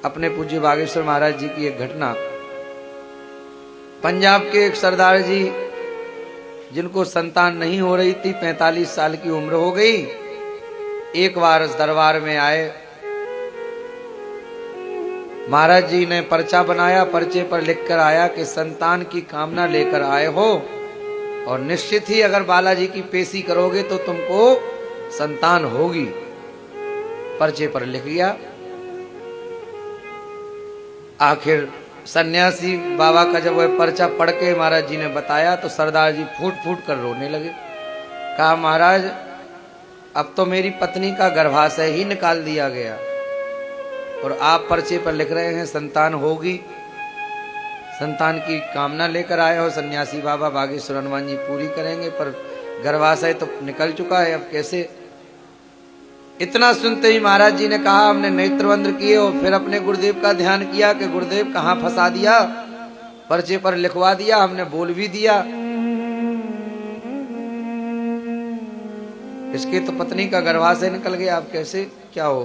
अपने पूज्य बागेश्वर महाराज जी की एक घटना। पंजाब के एक सरदार जी जिनको संतान नहीं हो रही थी, 45 साल की उम्र हो गई, एक बार इस दरबार में आए। महाराज जी ने पर्चा बनाया, पर्चे पर लिखकर आया कि संतान की कामना लेकर आए हो और निश्चित ही अगर बालाजी की पेशी करोगे तो तुमको संतान होगी। पर्चे पर लिख गया। आखिर सन्यासी बाबा का जब वह पर्चा पढ़ के महाराज जी ने बताया तो सरदार जी फूट फूट कर रोने लगे। कहा, महाराज अब तो मेरी पत्नी का गर्भाशय ही निकाल दिया गया और आप पर्चे पर लिख रहे हैं संतान होगी, संतान की कामना लेकर आए हो। सन्यासी बाबा बागेश्वर हनुमान जी पूरी करेंगे, पर गर्भाशय तो निकल चुका है, अब कैसे। इतना सुनते ही महाराज जी ने कहा, हमने नेत्रबंध किए और फिर अपने गुरुदेव का ध्यान किया कि गुरुदेव कहाँ फंसा दिया, पर्चे पर लिखवा दिया, हमने बोल भी दिया, इसके तो पत्नी का गर्भाशय निकल गया, अब कैसे क्या हो।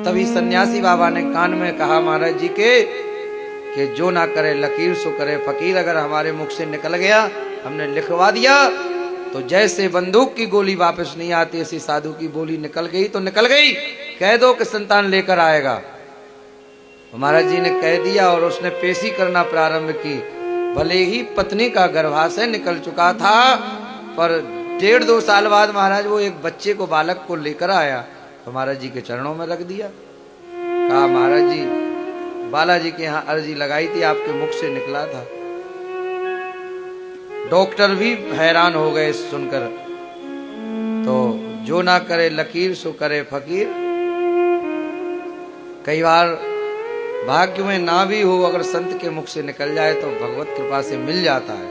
तभी सन्यासी बाबा ने कान में कहा महाराज जी के कि जो ना करे लकीर सो करे फकीर। अगर हमारे मुख से निकल गया, हमने लिखवा दिया, तो जैसे बंदूक की गोली वापस नहीं आती, ऐसी साधु की बोली निकल गई तो निकल गई, कह दो कि संतान लेकर आएगा। महाराज जी ने कह दिया और उसने पेशी करना प्रारंभ की। भले ही पत्नी का गर्भाशय निकल चुका था, पर 1.5-2 साल बाद महाराज वो एक बच्चे को, बालक को लेकर आया तो महाराज जी के चरणों में रख दिया। कहा, महाराज जी बालाजी के यहाँ अर्जी लगाई थी, आपके मुख से निकला था। डॉक्टर भी हैरान हो गए सुनकर। तो जो ना करे लकीर सो करे फकीर। कई बार भाग्य में ना भी हो, अगर संत के मुख से निकल जाए तो भगवत कृपा से मिल जाता है।